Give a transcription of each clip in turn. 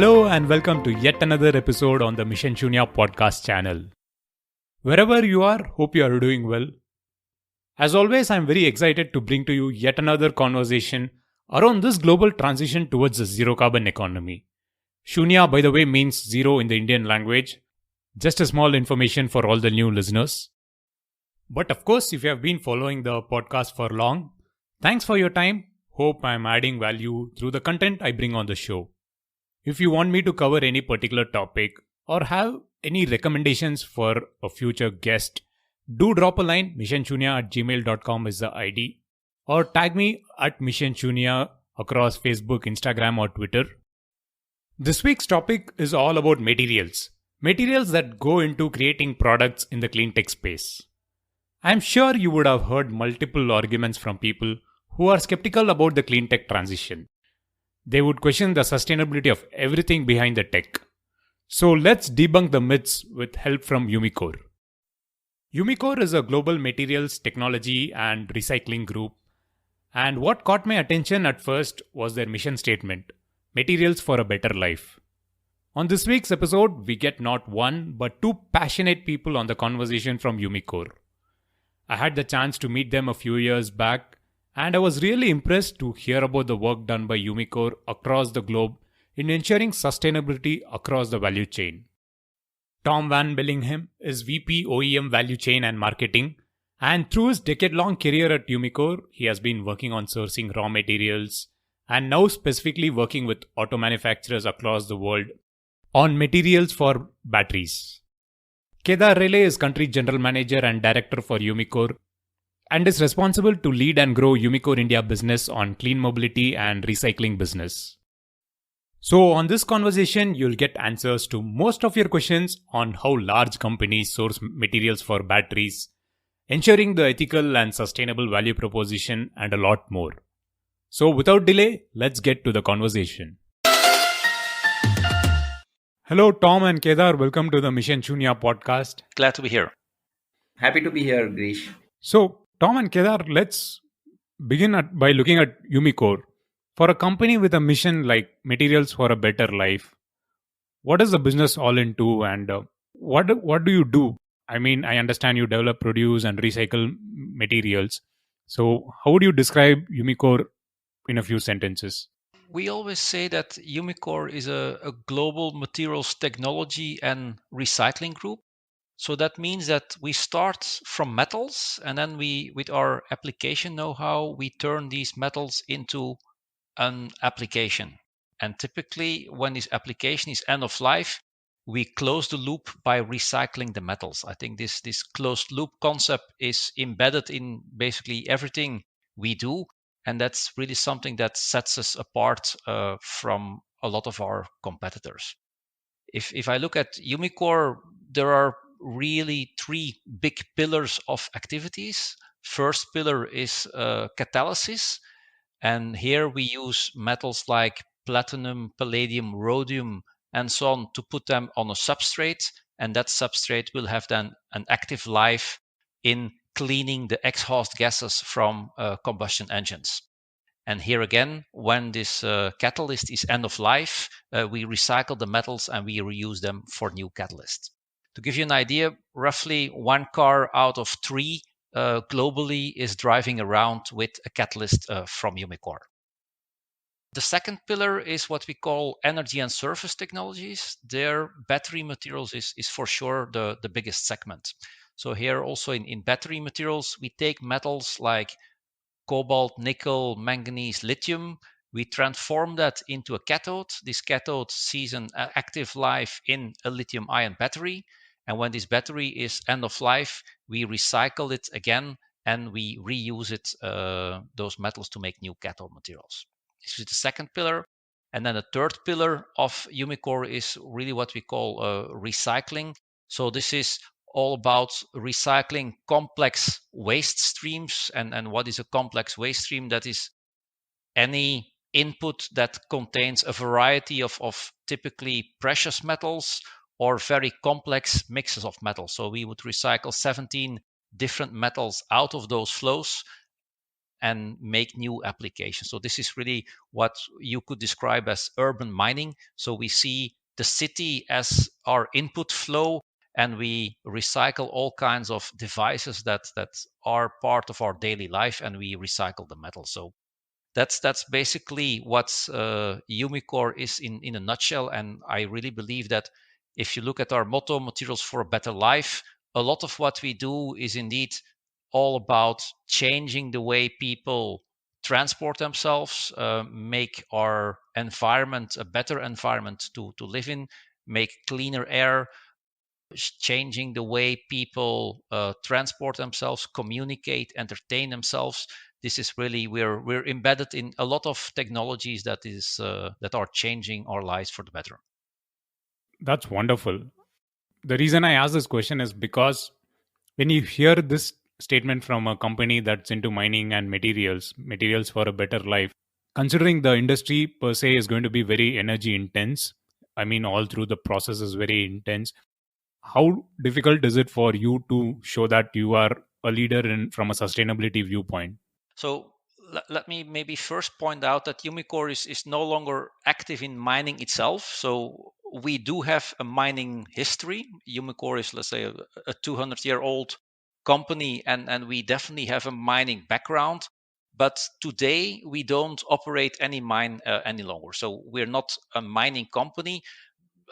Hello and welcome to yet another episode on the Mission Shunya podcast channel. Wherever you are, hope you are doing well. As always, I am very excited to bring to you yet another conversation around this global transition towards a zero carbon economy. Shunya, by the way, means zero in the Indian language. Just a small information for all the new listeners. But of course, if you have been following the podcast for long, thanks for your time. Hope I am adding value through the content I bring on the show. If you want me to cover any particular topic or have any recommendations for a future guest, do drop a line. missionshunya@gmail.com is the ID, or tag me at missionshunya across Facebook, Instagram or Twitter. This week's topic is all about materials. Materials that go into creating products in the clean tech space. I'm sure you would have heard multiple arguments from people who are skeptical about the clean tech transition. They would question the sustainability of everything behind the tech. So let's debunk the myths with help from Umicore. Umicore is a global materials technology and recycling group. And what caught my attention at first was their mission statement: Materials for a Better Life. On this week's episode, we get not one but two passionate people on the conversation from Umicore. I had the chance to meet them a few years back, and I was really impressed to hear about the work done by Umicore across the globe in ensuring sustainability across the value chain. Tom Van Bellinghen is VP OEM Value Chain and Marketing, and through his decade-long career at Umicore, he has been working on sourcing raw materials and now specifically working with auto manufacturers across the world on materials for batteries. Kedar Rele is Country General Manager and Director for Umicore and is responsible to lead and grow Umicore India business on clean mobility and recycling business. So on this conversation, you'll get answers to most of your questions on how large companies source materials for batteries, ensuring the ethical and sustainable value proposition, and a lot more. So without delay, let's get to the conversation. Hello, Tom and Kedar. Welcome to the Mission Shunya podcast. Glad to be here. Happy to be here, Girish. So, Tom and Kedar, let's begin by looking at Umicore. For a company with a mission like Materials for a Better Life, what is the business all into, and what do you do? I mean, I understand you develop, produce, and recycle materials. So, how would you describe Umicore in a few sentences? We always say that Umicore is a global materials technology and recycling group. So that means that we start from metals, and then we, with our application know-how, we turn these metals into an application. And typically when this application is end of life, we close the loop by recycling the metals. I think this closed loop concept is embedded in basically everything we do. And that's really something that sets us apart from a lot of our competitors. If I look at Umicore, there are really three big pillars of activities. First pillar is catalysis. And here we use metals like platinum, palladium, rhodium, and so on to put them on a substrate. And that substrate will have then an active life in cleaning the exhaust gases from combustion engines. And here again, when this catalyst is end of life, we recycle the metals and we reuse them for new catalysts. To give you an idea, roughly one car out of three globally is driving around with a catalyst from Umicore. The second pillar is what we call energy and surface technologies. Their battery materials is for sure the biggest segment. So here also in battery materials, we take metals like cobalt, nickel, manganese, lithium. We transform that into a cathode. This cathode sees an active life in a lithium-ion battery. And when this battery is end of life, we recycle it again and we reuse it, those metals, to make new cathode materials. This is the second pillar. And then the third pillar of Umicore is really what we call recycling. So this is all about recycling complex waste streams. And what is a complex waste stream? That is any input that contains a variety of typically precious metals or very complex mixes of metals. So we would recycle 17 different metals out of those flows. and make new applications. So this is really what you could describe as urban mining. So we see the city as our input flow, and we recycle all kinds of devices that are part of our daily life, and we recycle the metal. So that's basically what Umicore is in a nutshell. And I really believe that if you look at our motto, materials for a better life, a lot of what we do is indeed all about changing the way people transport themselves, make our environment a better environment to live in, make cleaner air, changing the way people transport themselves, communicate, entertain themselves. This is really we're embedded in a lot of technologies that are changing our lives for the better. That's wonderful. The reason I ask this question is because when you hear this statement from a company that's into mining and materials for a better life, considering the industry per se is going to be very energy intense, I mean, all through the process is very intense. How difficult is it for you to show that you are a leader in from a sustainability viewpoint? So let me maybe first point out that Umicore is no longer active in mining itself. So we do have a mining history. Umicore is, let's say, a 200-year-old company, and we definitely have a mining background. But today we don't operate any mine any longer. So we're not a mining company.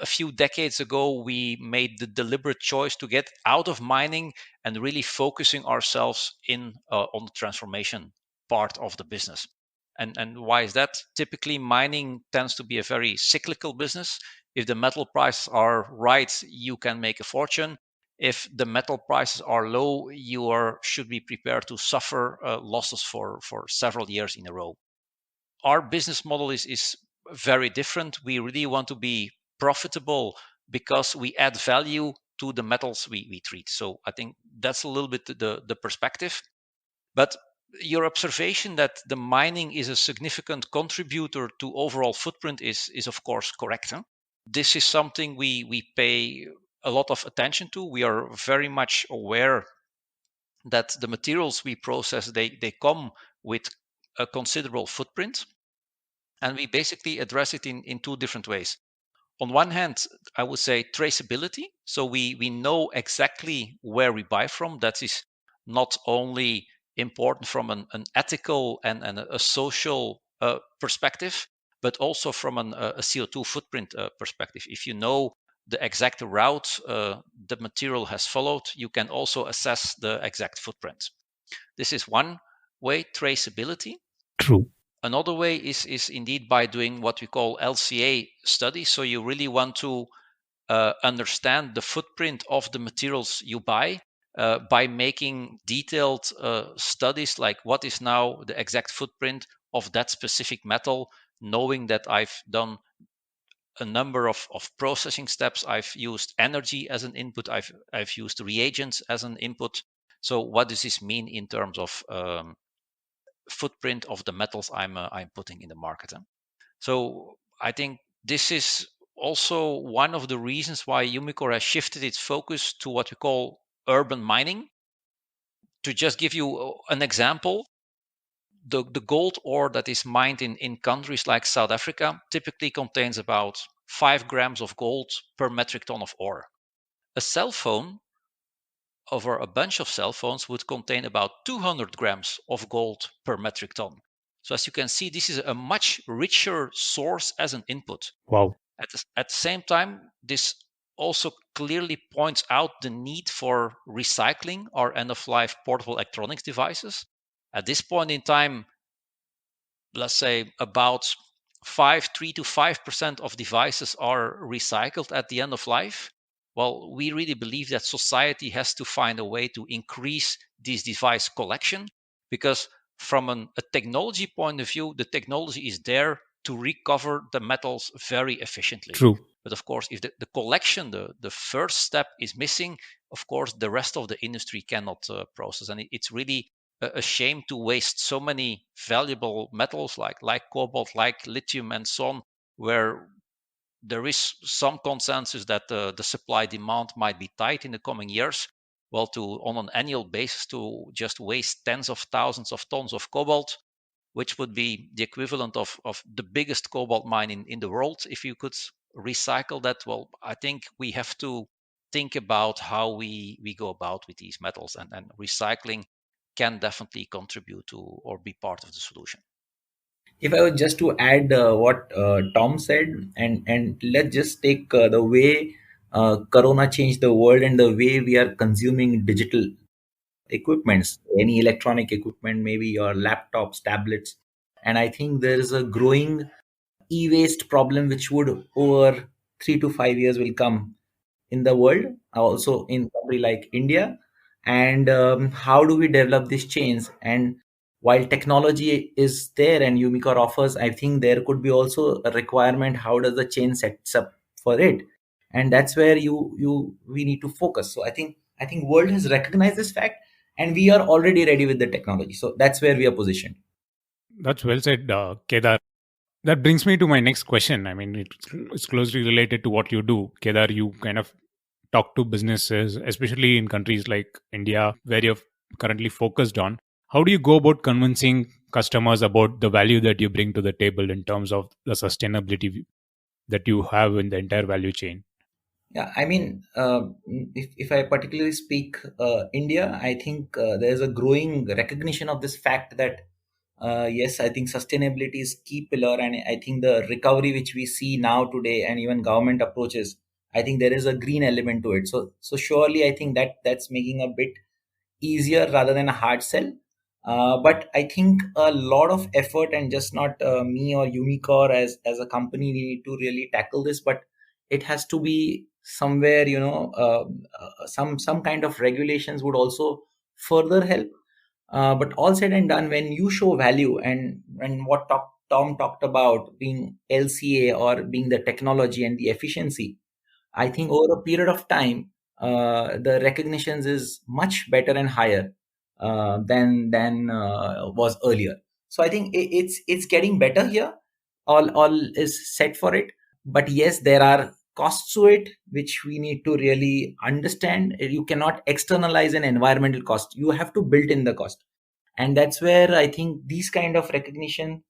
A few decades ago, we made the deliberate choice to get out of mining and really focusing ourselves in on the transformation part of the business. And why is that? Typically, mining tends to be a very cyclical business. If the metal prices are right, you can make a fortune. If the metal prices are low, should be prepared to suffer losses for several years in a row. Our business model is very different. We really want to be profitable because we add value to the metals we treat. So I think that's a little bit the perspective. But your observation that the mining is a significant contributor to overall footprint is of course correct. Huh? This is something we pay a lot of attention to. We are very much aware that the materials we process, they come with a considerable footprint. And we basically address it in two different ways. On one hand, I would say traceability. So we know exactly where we buy from. That is not only important from an ethical and a social perspective, but also from a CO2 footprint perspective. If you know the exact route the material has followed, you can also assess the exact footprint. This is one way, traceability. True. Another way is indeed by doing what we call LCA studies. So you really want to understand the footprint of the materials you buy by making detailed studies, like what is now the exact footprint of that specific metal, knowing that I've done a number of processing steps. I've used energy as an input. I've used reagents as an input. So what does this mean in terms of footprint of the metals I'm putting in the market? So I think this is also one of the reasons why Umicore has shifted its focus to what we call urban mining. To just give you an example, the gold ore that is mined in countries like South Africa typically contains about 5 grams of gold per metric ton of ore. A cell phone over a bunch of cell phones would contain about 200 grams of gold per metric ton. So as you can see, this is a much richer source as an input. Wow. At the same time, this also clearly points out the need for recycling our end-of-life portable electronics devices. At this point in time, let's say about 3 to 5% of devices are recycled at the end of life. Well, we really believe that society has to find a way to increase this device collection, because from a technology point of view, the technology is there to recover the metals very efficiently. True. But of course, if the collection, the first step is missing, of course, the rest of the industry cannot process. And it's really a shame to waste so many valuable metals like cobalt, like lithium, and so on, where there is some consensus that the supply demand might be tight in the coming years. to on an annual basis to just waste tens of thousands of tons of cobalt, which would be the equivalent of the biggest cobalt mine in the world. If you could recycle that, well, I think we have to think about how we go about with these metals, and recycling can definitely contribute to or be part of the solution. If I was just to add what Tom said, and let's just take the way Corona changed the world and the way we are consuming digital equipments, any electronic equipment, maybe your laptops, tablets, and I think there is a growing e-waste problem which would over 3 to 5 years will come in the world, also in country like India. And how do we develop these chains? And while technology is there and Umicore offers, I think there could be also a requirement. How does the chain sets up for it? And that's where you we need to focus. So I think world has recognized this fact, and we are already ready with the technology. So that's where we are positioned. That's well said, Kedar. That brings me to my next question. I mean, it's closely related to what you do. Kedar, you kind of talk to businesses, especially in countries like India, where you're currently focused on. How do you go about convincing customers about the value that you bring to the table in terms of the sustainability that you have in the entire value chain? Yeah, I mean, if I particularly speak India, I think there's a growing recognition of this fact that yes, I think sustainability is key pillar, and I think the recovery which we see now today, and even government approaches, I think there is a green element to it. So surely, I think that's making a bit easier rather than a hard sell. But I think a lot of effort, and just not me or Umicore as a company, we need to really tackle this. But it has to be somewhere, some kind of regulations would also further help. But all said and done, when you show value, and what Tom talked about being LCA or being the technology and the efficiency, I think over a period of time, the recognitions is much better and higher than was earlier. So I think it's getting better here. All is set for it, but yes, there are costs to it which we need to really understand. You cannot externalize an environmental cost. You have to build in the cost, and that's where I think these kind of recognition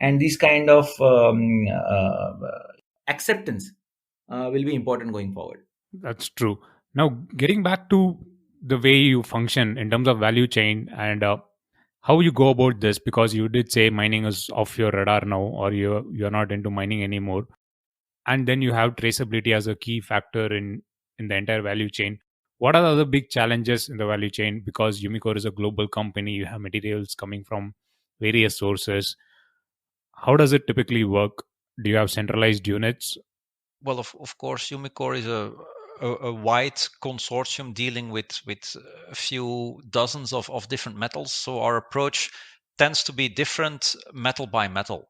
and these kind of acceptance will be important going forward. That's true. Now, getting back to the way you function in terms of value chain and how you go about this, because you did say mining is off your radar now, or you're not into mining anymore, and then you have traceability as a key factor in the entire value chain. What are the other big challenges in the value chain? Because Umicore is a global company, you have materials coming from various sources. How does it typically work? Do you have centralized units? Well, of course, Umicore is a wide consortium dealing with a few dozens of different metals. So our approach tends to be different metal by metal.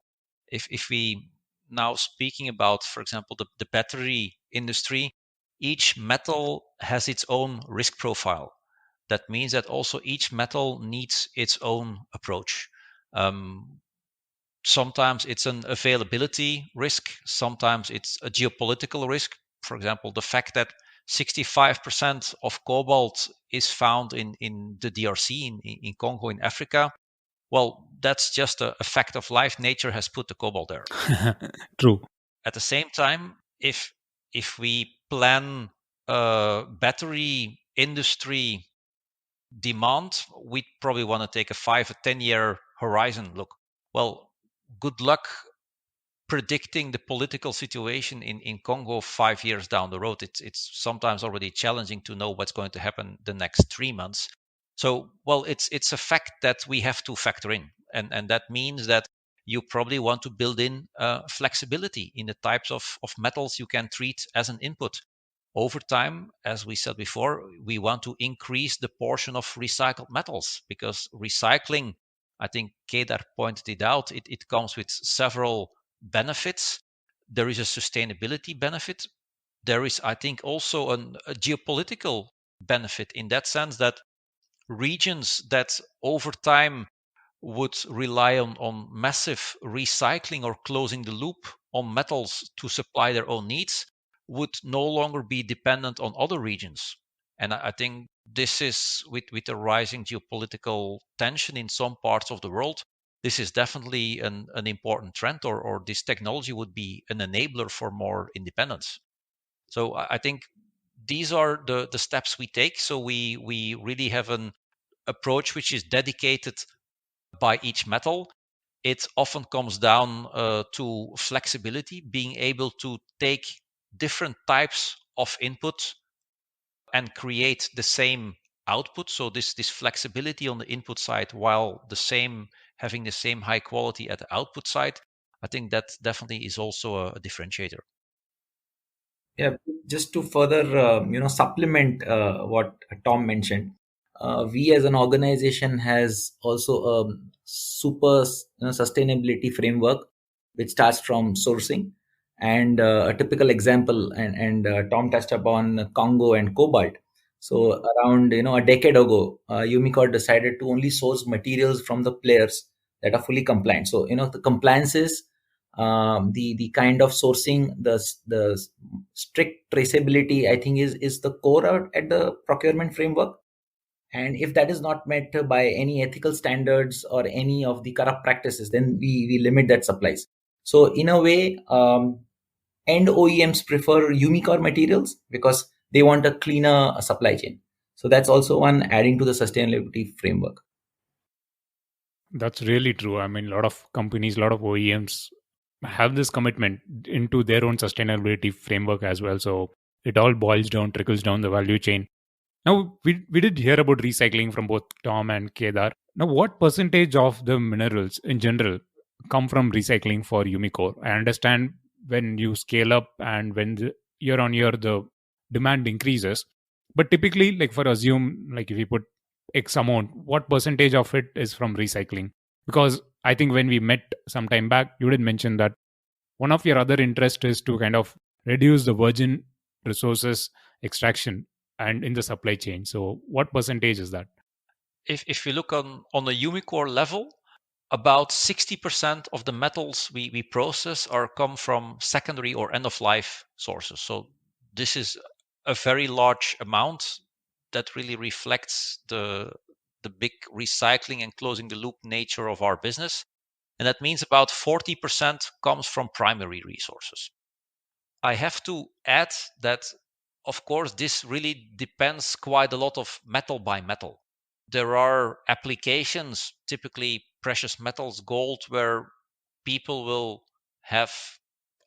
If we now speaking about, for example, the battery industry, each metal has its own risk profile. That means that also each metal needs its own approach. Um, Sometimes it's an availability risk, sometimes it's a geopolitical risk. For example, the fact that 65% of cobalt is found in the DRC, in Congo, in Africa. Well, that's just a fact of life. Nature has put the cobalt there. True. At the same time, if we plan battery industry demand, we probably want to take a 5 or 10 year horizon look. Well, good luck predicting the political situation in Congo 5 years down the road. It's sometimes already challenging to know what's going to happen the next 3 months. So, well, it's a fact that we have to factor in, and that means that you probably want to build in flexibility in the types of metals you can treat as an input. Over time, as we said before, we want to increase the portion of recycled metals, because recycling, I think Kedar pointed it out, it comes with several benefits. There is a sustainability benefit. There is, I think, also a geopolitical benefit, in that sense that regions that over time would rely on massive recycling or closing the loop on metals to supply their own needs would no longer be dependent on other regions. And I think this is with the rising geopolitical tension in some parts of the world, this is definitely an important trend, or this technology would be an enabler for more independence. So I think these are the steps we take. So we really have an approach which is dedicated by each metal. It often comes down to flexibility, being able to take different types of input and create the same output. So this flexibility on the input side, while having the same high quality at the output side, I think that definitely is also a differentiator. Yeah, just to further, supplement what Tom mentioned, we as an organization has also a super, sustainability framework, which starts from sourcing. And a typical example, and Tom touched upon Congo and Cobalt. So around a decade ago, Umicore decided to only source materials from the players that are fully compliant. So the compliance is the kind of sourcing, the strict traceability, I think is the core at the procurement framework. And if that is not met by any ethical standards or any of the corrupt practices, then we limit that supplies. So in a way, end OEMs prefer Umicore materials because they want a cleaner supply chain. So that's also one adding to the sustainability framework. That's really true. I mean, a lot of companies, a lot of OEMs have this commitment into their own sustainability framework as well. So it all boils down, trickles down the value chain. Now, we did hear about recycling from both Tom and Kedar. Now, what percentage of the minerals in general come from recycling for Umicore? I understand when you scale up and when year on year the demand increases, but typically, like for assume, like if you put X amount, what percentage of it is from recycling? Because I think when we met some time back, you did mention that one of your other interests is to kind of reduce the virgin resources extraction and in the supply chain. So what percentage is that? If you look on a Umicore level, about 60% of the metals we process are come from secondary or end of life sources. So this is a very large amount that really reflects the big recycling and closing the loop nature of our business. And that means about 40% comes from primary resources. I have to add that, of course, this really depends quite a lot of metal by metal. There are applications, typically precious metals, gold, where people will have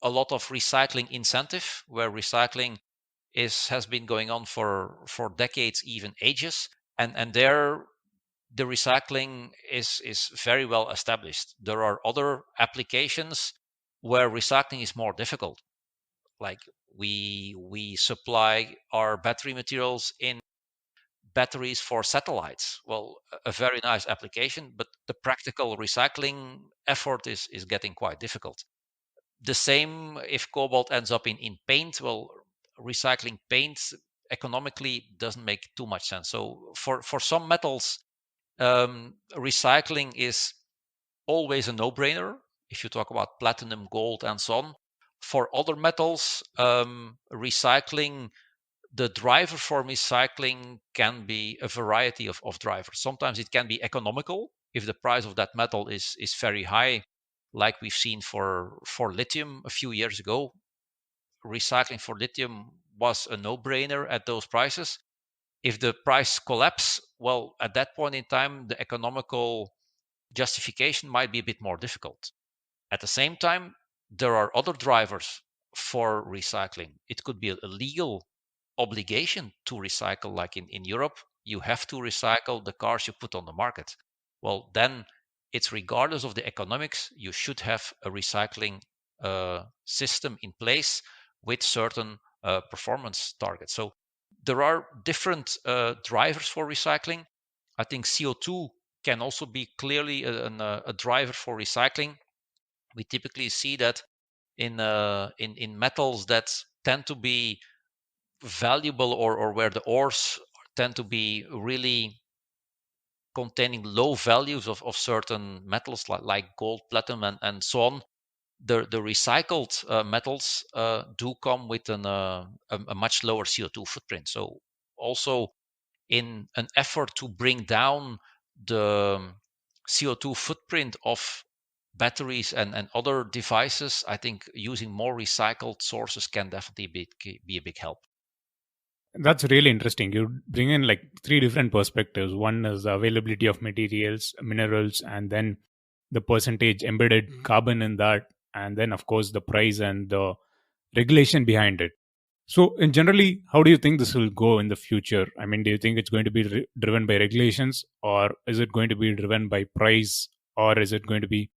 a lot of recycling incentive, where recycling has been going on for decades, even ages, and there the recycling is very well established. There are other applications where recycling is more difficult, like we supply our battery materials in batteries for satellites. Well, a very nice application, but the practical recycling effort is getting quite difficult. The same if cobalt ends up in paint. Well, recycling paint economically doesn't make too much sense. So for some metals, recycling is always a no-brainer. If you talk about platinum, gold, and so on. For other metals, recycling, the driver for recycling can be a variety of drivers. Sometimes it can be economical if the price of that metal is very high, like we've seen for lithium a few years ago. Recycling for lithium was a no-brainer at those prices. If the price collapse, well, at that point in time, the economical justification might be a bit more difficult. At the same time, there are other drivers for recycling. It could be a legal obligation to recycle, like in Europe, you have to recycle the cars you put on the market. Well, then it's regardless of the economics, you should have a recycling system in place with certain performance targets. So there are different drivers for recycling. I think CO2 can also be clearly a driver for recycling. We typically see that in metals that tend to be valuable, or where the ores tend to be really containing low values of certain metals like gold, platinum, and so on. The recycled metals do come with a much lower CO2 footprint. So also in an effort to bring down the CO2 footprint of batteries and other devices, I think using more recycled sources can definitely be a big help. That's really interesting. You bring in like three different perspectives. One is the availability of materials, minerals, and then the percentage embedded carbon in that, and then of course the price and the regulation behind it. So, in generally, how do you think this will go in the future? I mean, do you think it's going to be driven by regulations, or is it going to be driven by price, or is it going to be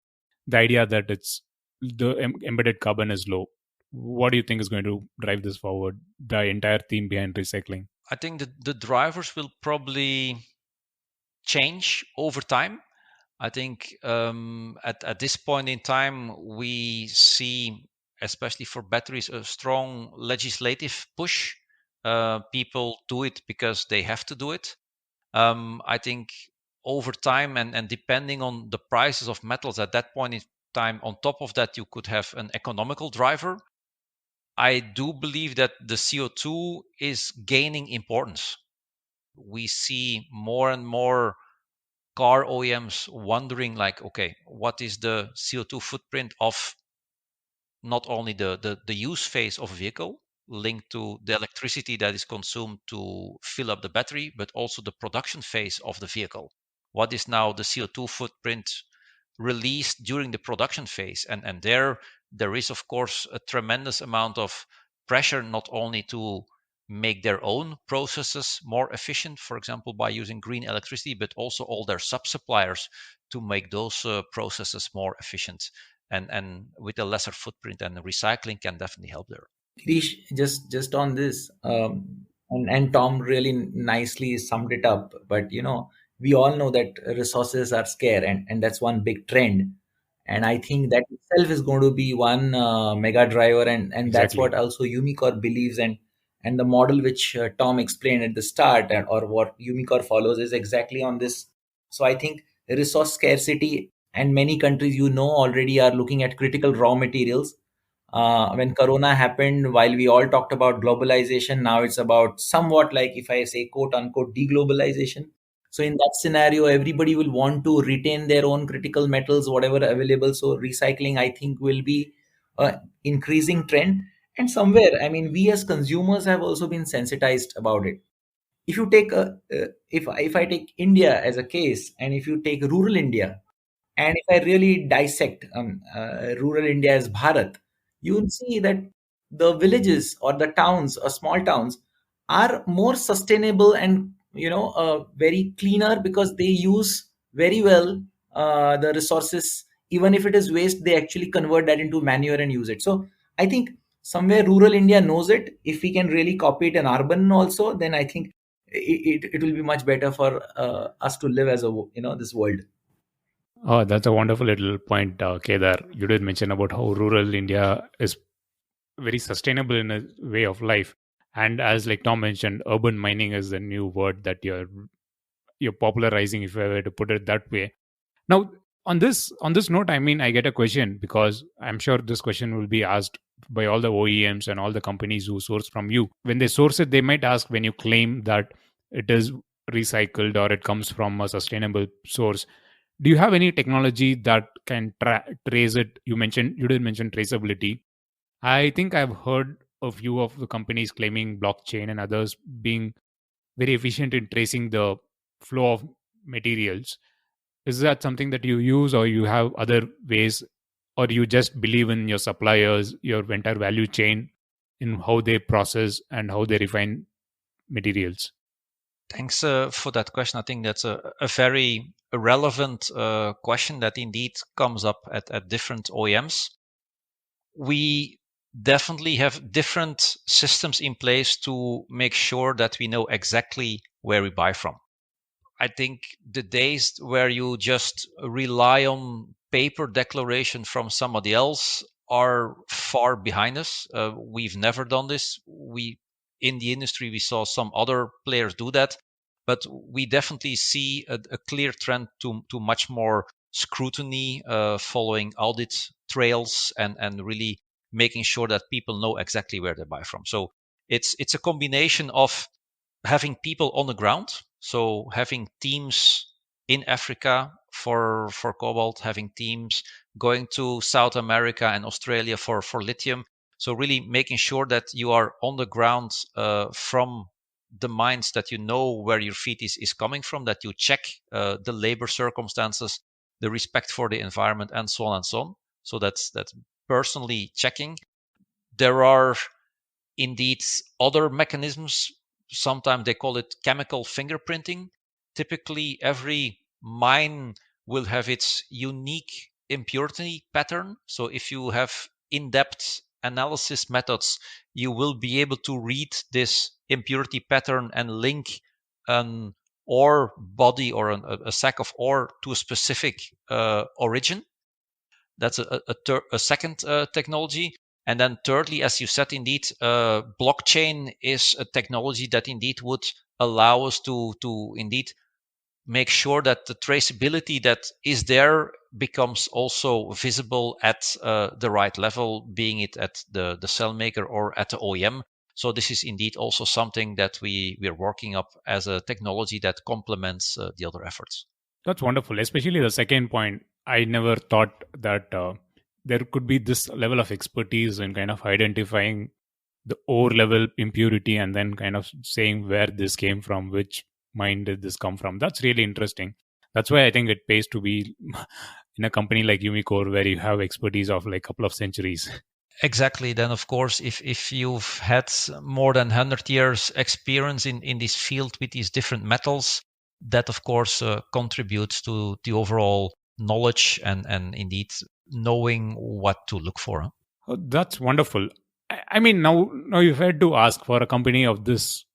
the idea that it's the embedded carbon is low? What do you think is going to drive this forward? The entire theme behind recycling. I think the drivers will probably change over time. I think at this point in time, we see, especially for batteries, a strong legislative push. People do it because they have to do it. I think over time and depending on the prices of metals at that point in time, on top of that, you could have an economical driver. I do believe that the CO2 is gaining importance. We see more and more car OEMs wondering, like, okay, what is the CO2 footprint of not only the use phase of a vehicle linked to the electricity that is consumed to fill up the battery, but also the production phase of the vehicle. What is now the CO2 footprint released during the production phase? And there is, of course, a tremendous amount of pressure, not only to make their own processes more efficient, for example, by using green electricity, but also all their sub-suppliers to make those processes more efficient and with a lesser footprint, and recycling can definitely help there. Girish, just on this, and Tom really nicely summed it up. But we all know that resources are scarce, and that's one big trend. And I think that itself is going to be one mega driver, and that's Exactly. what also Umicore believes, and the model which Tom explained at the start, or what Umicore follows, is exactly on this. So I think resource scarcity, and many countries already are looking at critical raw materials. When corona happened, while we all talked about globalization, now it's about somewhat, like, if I say, quote unquote, deglobalization. So in that scenario, everybody will want to retain their own critical metals, whatever available. So recycling, I think, will be a increasing trend. And somewhere, I mean, we as consumers have also been sensitized about it. If you take if I take India as a case, and if you take rural India, and if I really dissect rural India as Bharat, you will see that the villages or the towns or small towns are more sustainable, and very cleaner, because they use very well the resources. Even if it is waste, they actually convert that into manure and use it. So I think somewhere rural India knows it. If we can really copy it in urban also, then I think it will be much better for us to live as a this world. Oh, that's a wonderful little point, Kedar. You did mention about how rural India is very sustainable in a way of life, and as like Tom mentioned, urban mining is the new word that you're popularizing, if I were to put it that way. Now, on this note, I mean, I get a question because I'm sure this question will be asked by all the OEMs and all the companies who source from you. When they source it, they might ask, when you claim that it is recycled or it comes from a sustainable source, do you have any technology that can trace it? You did mention traceability. I think I've heard a few of the companies claiming blockchain and others being very efficient in tracing the flow of materials. Is that something that you use, or you have other ways, or you just believe in your suppliers, your entire value chain, in how they process and how they refine materials? Thanks for that question. I think that's a very relevant question that indeed comes up at different OEMs. We definitely have different systems in place to make sure that we know exactly where we buy from. I think the days where you just rely on paper declaration from somebody else are far behind us. We've never done this. We in the industry we saw some other players do that, but we definitely see a clear trend to much more scrutiny, following audit trails, and really making sure that people know exactly where they buy from. So it's a combination of having people on the ground, so having teams in Africa for cobalt, having teams going to South America and Australia for lithium. So really making sure that you are on the ground from the mines, that you know where your feed is coming from, that you check the labor circumstances, the respect for the environment, and so on and so on. So that's personally checking. There are indeed other mechanisms. Sometimes they call it chemical fingerprinting. Typically, every mine will have its unique impurity pattern. So if you have in-depth analysis methods, you will be able to read this impurity pattern and link an ore body or a sack of ore to a specific origin. That's a second technology. And then thirdly, as you said, indeed, blockchain is a technology that indeed would allow us to indeed make sure that the traceability that is there becomes also visible at the right level, being it at the cell maker or at the OEM. So this is indeed also something that we're working up as a technology that complements the other efforts. That's wonderful, especially the second point. I never thought that there could be this level of expertise in kind of identifying the ore level impurity and then kind of saying where this came from, which mine did this come from. That's really interesting. That's why I think it pays to be in a company like Umicore, where you have expertise of like a couple of centuries. Exactly. Then, of course, if you've had more than 100 years experience in this field with these different metals, that of course contributes to the overall knowledge and indeed knowing what to look for. Oh, that's wonderful. I mean, now you've had to ask for a company of this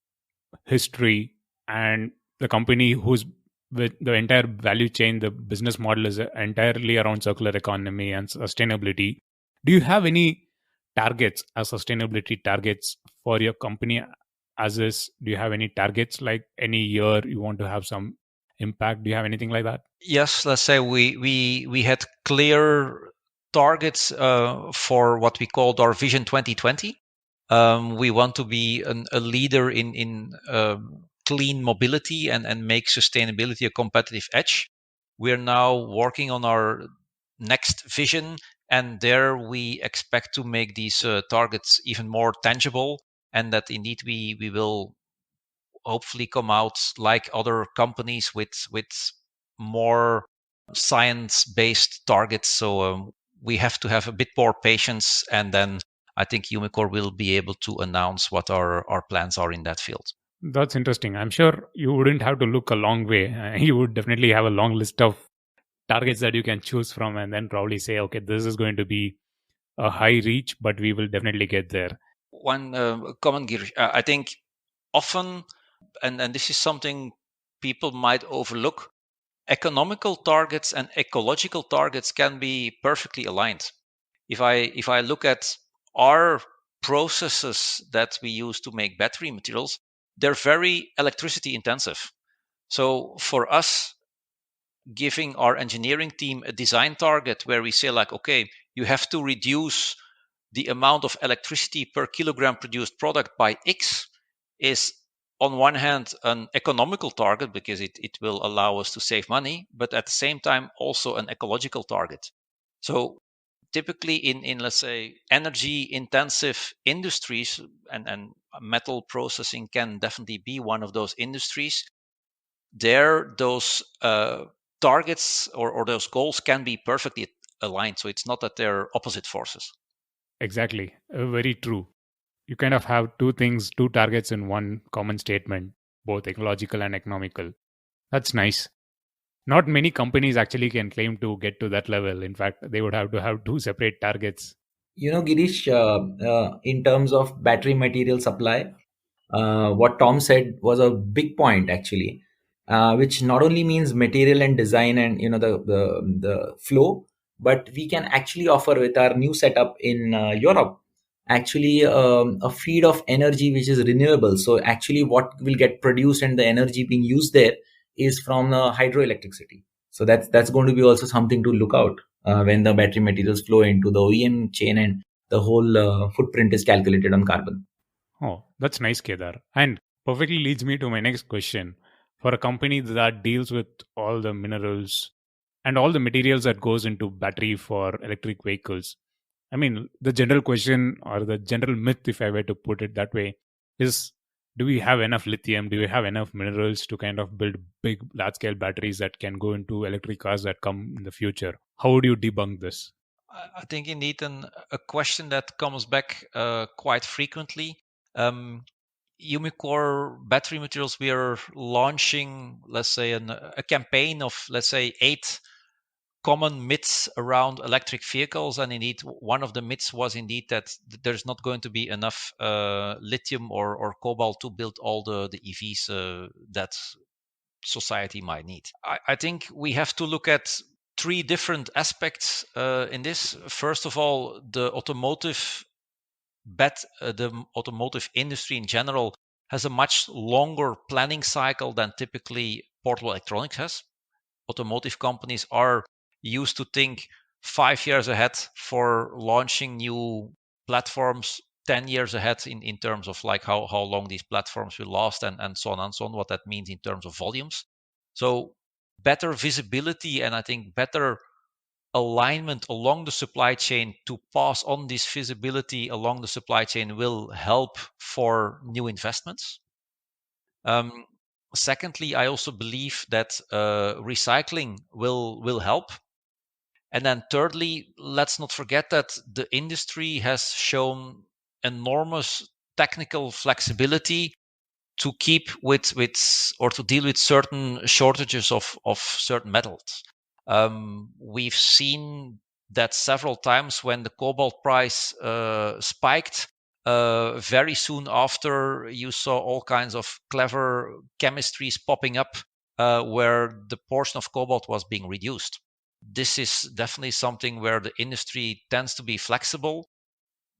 history and the company whose with the entire value chain, the business model is entirely around circular economy and sustainability. Do you have any targets as sustainability targets for your company as is? Do you have any targets like any year you want to have some impact? Do you have anything like that? Yes, let's say we had clear targets for what we called our Vision 2020. We want to be a leader in clean mobility and make sustainability a competitive edge. We're now working on our next vision, and there we expect to make these targets even more tangible, and that indeed we will hopefully come out like other companies with more science-based targets. So we have to have a bit more patience, and then I think Umicore will be able to announce what our plans are in that field. That's interesting. I'm sure you wouldn't have to look a long way. You would definitely have a long list of targets that you can choose from and then probably say, okay, this is going to be a high reach, but we will definitely get there. One comment, Girish, I think often, and this is something people might overlook, economical targets and ecological targets can be perfectly aligned. If I look at our processes that we use to make battery materials, they're very electricity intensive. So for us, giving our engineering team a design target where we say like, okay, you have to reduce the amount of electricity per kilogram produced product by X, is on one hand an economical target because it will allow us to save money, but at the same time also an ecological target. So typically in let's say energy intensive industries, and metal processing can definitely be one of those industries, there those targets or those goals can be perfectly aligned. So it's not that they're opposite forces. Exactly. Very true. You kind of have two things, two targets in one common statement, both ecological and economical. That's nice. Not many companies actually can claim to get to that level. In fact, they would have to have two separate targets. Girish, in terms of battery material supply, what Tom said was a big point actually, which not only means material and design and the flow, but we can actually offer with our new setup in Europe actually a feed of energy which is renewable. So actually, what will get produced and the energy being used there is from hydroelectricity. So that's going to be also something to look out when the battery materials flow into the OEM chain and the whole footprint is calculated on carbon. Oh, that's nice, Kedar. And perfectly leads me to my next question. For a company that deals with all the minerals and all the materials that goes into battery for electric vehicles, I mean, the general question or the general myth, if I were to put it that way, is, do we have enough lithium? Do we have enough minerals to kind of build big, large scale batteries that can go into electric cars that come in the future? How would you debunk this? I think indeed a question that comes back quite frequently. Umicore battery materials, we are launching, let's say, a campaign of, let's say, 8 common myths around electric vehicles. And indeed, one of the myths was indeed that there's not going to be enough lithium or cobalt to build all the EVs that society might need. I think we have to look at 3 different aspects in this. First of all, the automotive industry in general has a much longer planning cycle than typically portable electronics has. Automotive companies are used to think 5 years ahead for launching new platforms, 10 years ahead in terms of like how long these platforms will last, and so on and so on, what that means in terms of volumes. So better visibility, and I think better alignment along the supply chain to pass on this visibility along the supply chain will help for new investments. Secondly, I also believe that recycling will help. And then thirdly, let's not forget that the industry has shown enormous technical flexibility to keep with or to deal with certain shortages of certain metals. We've seen that several times when the cobalt price spiked. Very soon after, you saw all kinds of clever chemistries popping up where the portion of cobalt was being reduced. This is definitely something where the industry tends to be flexible.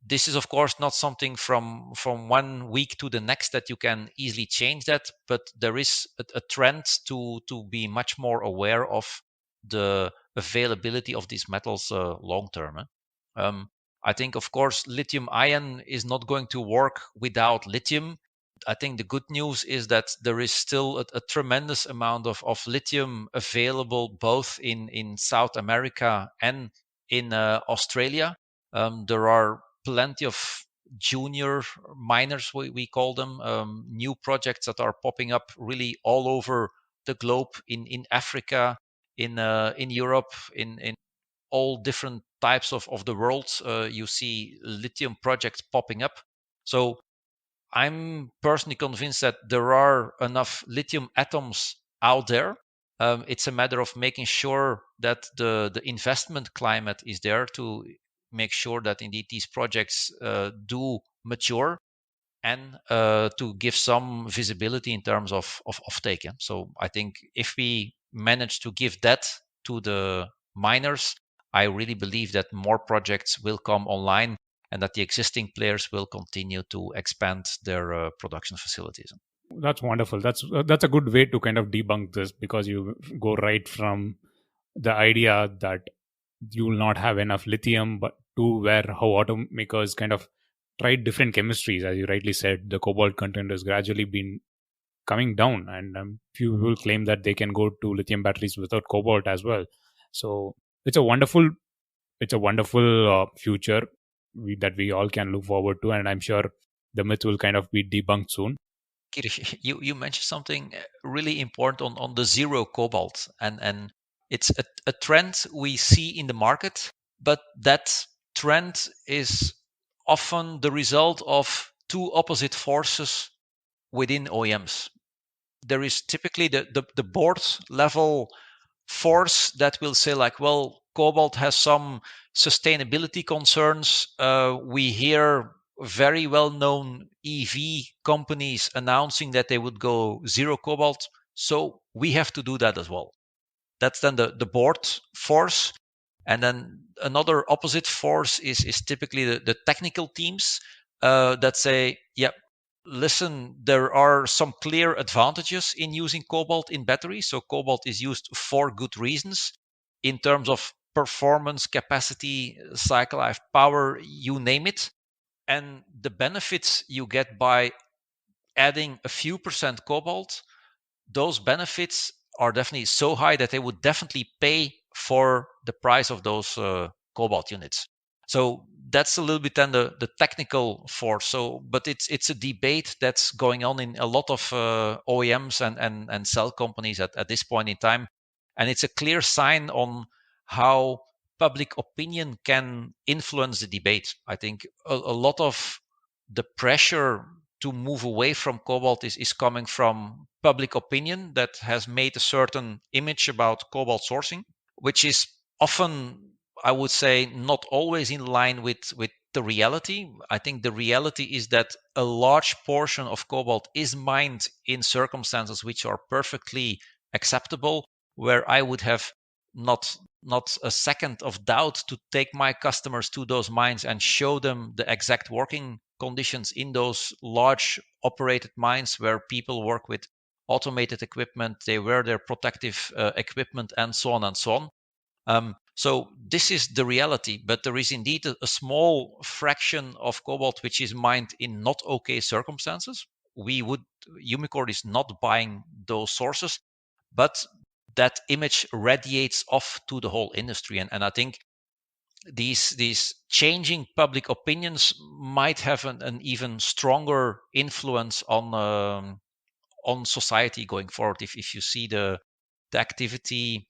This is of course not something from 1 week to the next that you can easily change that, but there is a trend to be much more aware of the availability of these metals long term. I think of course lithium ion is not going to work without lithium. I think the good news is that there is still a tremendous amount of lithium available both in South America and in Australia. There are plenty of junior miners, we call them, new projects that are popping up really all over the globe, in Africa, in Europe, in all different types of the world. You see lithium projects popping up. So I'm personally convinced that there are enough lithium atoms out there. It's a matter of making sure that the investment climate is there to make sure that indeed these projects do mature, and to give some visibility in terms of offtake. So I think if we manage to give that to the miners, I really believe that more projects will come online and that the existing players will continue to expand their production facilities. That's wonderful. That's a good way to kind of debunk this, because you go right from the idea that you will not have enough lithium, but to where how automakers kind of tried different chemistries. As you rightly said, the cobalt content has gradually been coming down, and few will claim that they can go to lithium batteries without cobalt as well. So it's a wonderful future that we all can look forward to, and I'm sure the myth will kind of be debunked soon. Girish, you mentioned something really important on the zero cobalt, and it's a trend we see in the market, but that trend is often the result of 2 opposite forces within OEMs. There is typically the board level force that will say like, well, cobalt has some sustainability concerns. We hear very well-known EV companies announcing that they would go zero cobalt, so we have to do that as well. That's then the board force. And then another opposite force is typically the technical teams that say, yeah, listen, there are some clear advantages in using cobalt in batteries. So cobalt is used for good reasons in terms of performance, capacity, cycle life, power, you name it. And the benefits you get by adding a few percent cobalt, those benefits are definitely so high that they would definitely pay for the price of those cobalt units. So that's a little bit then the technical force. So, but it's a debate that's going on in a lot of OEMs and cell companies at this point in time, and it's a clear sign on how public opinion can influence the debate. I think a lot of the pressure to move away from cobalt is coming from public opinion that has made a certain image about cobalt sourcing, which is often, I would say, not always in line with the reality. I think the reality is that a large portion of cobalt is mined in circumstances which are perfectly acceptable, where I would have not a second of doubt to take my customers to those mines and show them the exact working conditions in those large operated mines where people work with automated equipment, they wear their protective equipment, and so on and so on. So this is the reality, but there is indeed a small fraction of cobalt which is mined in not okay circumstances. Umicore is not buying those sources, but that image radiates off to the whole industry. And I think these changing public opinions might have an even stronger influence on society going forward. If you see the activity,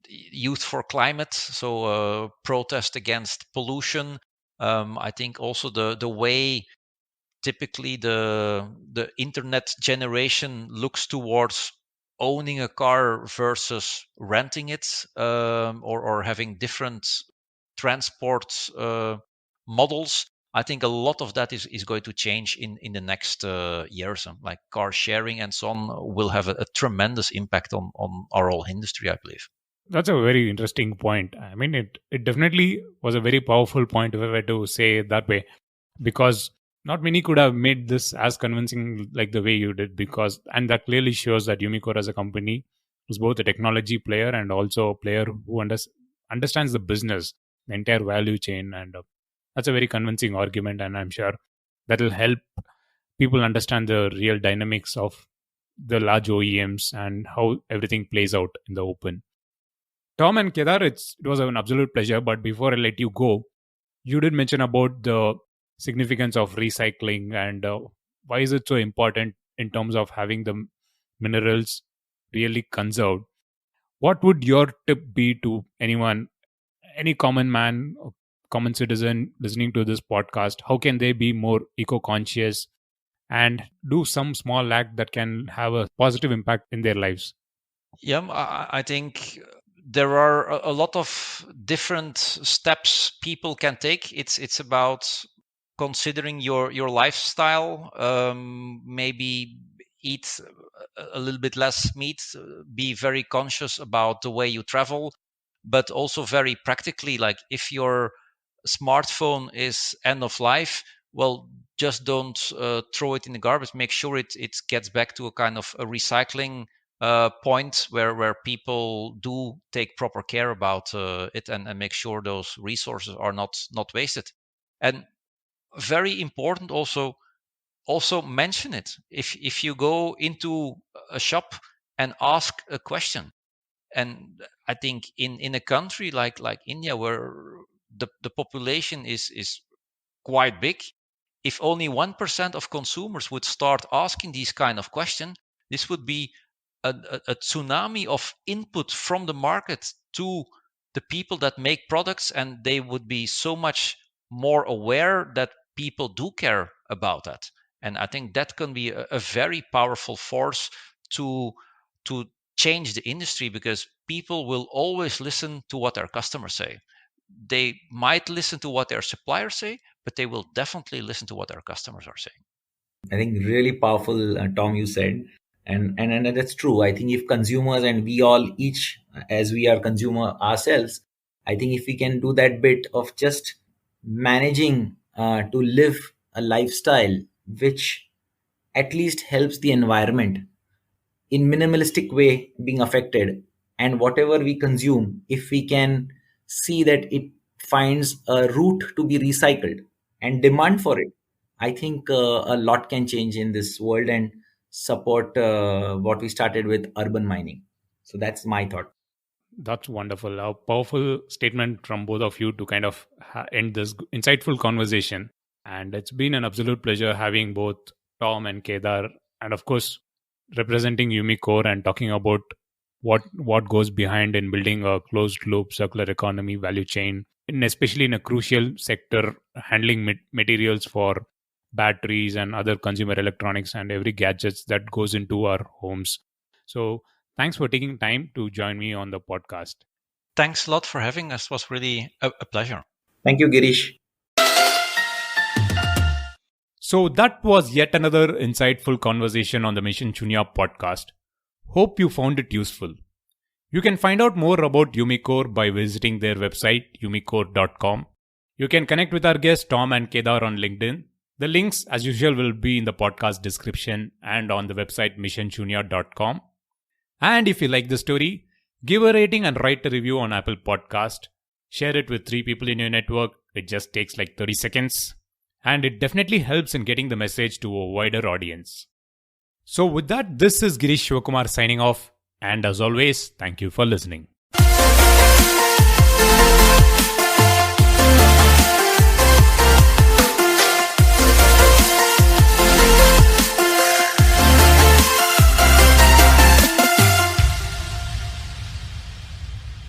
Youth for Climate, so protest against pollution. I think also the way typically the internet generation looks towards owning a car versus renting it, or having different transport models. I think a lot of that is going to change in the next years. Like car sharing and so on will have a tremendous impact on our whole industry, I believe. That's a very interesting point. I mean, it definitely was a very powerful point if I were to say it that way, because not many could have made this as convincing like the way you did. Because, and that clearly shows that Umicore as a company is both a technology player and also a player who understands the business, the entire value chain, and that's a very convincing argument. And I'm sure that will help people understand the real dynamics of the large OEMs and how everything plays out in the open. Tom and Kedar, it was an absolute pleasure. But before I let you go, you did mention about the significance of recycling and why is it so important in terms of having the minerals really conserved. What would your tip be to anyone, any common man, or common citizen listening to this podcast? How can they be more eco-conscious and do some small act that can have a positive impact in their lives? Yeah, I think there are a lot of different steps people can take. It's about considering your lifestyle. Maybe eat a little bit less meat. Be very conscious about the way you travel, but also very practically. Like if your smartphone is end of life, well, just don't throw it in the garbage. Make sure it gets back to a kind of a recycling point where people do take proper care about it, and make sure those resources are not wasted. And very important also mention it. If you go into a shop and ask a question, and I think in a country like India, where the population is quite big, if only 1% of consumers would start asking these kind of questions, this would be a tsunami of input from the market to the people that make products, and they would be so much more aware that people do care about that. And I think that can be a very powerful force to to change the industry, because people will always listen to what their customers say. They might listen to what their suppliers say, but they will definitely listen to what their customers are saying. I think really powerful, Tom, you said, and that's true. I think if consumers and we all each, as we are consumer ourselves, I think if we can do that bit of just managing to live a lifestyle which at least helps the environment in minimalistic way being affected, and whatever we consume, if we can see that it finds a route to be recycled and demand for it, I think a lot can change in this world and support what we started with urban mining. So that's my thought. That's wonderful. A powerful statement from both of you to kind of end this insightful conversation. And it's been an absolute pleasure having both Tom and Kedar, and of course, representing Umicore and talking about what goes behind in building a closed loop circular economy value chain, and especially in a crucial sector handling materials for batteries and other consumer electronics and every gadgets that goes into our homes. So thanks for taking time to join me on the podcast. Thanks a lot for having us. It was really a pleasure. Thank you, Girish. So that was yet another insightful conversation on the Mission Shunya podcast. Hope you found it useful. You can find out more about Umicore by visiting their website, umicore.com. You can connect with our guests Tom and Kedar on LinkedIn. The links, as usual, will be in the podcast description and on the website missionshunya.com. And if you like the story, give a rating and write a review on Apple Podcast. Share it with 3 people in your network. It just takes like 30 seconds. And it definitely helps in getting the message to a wider audience. So with that, this is Girish Shivakumar signing off. And as always, thank you for listening.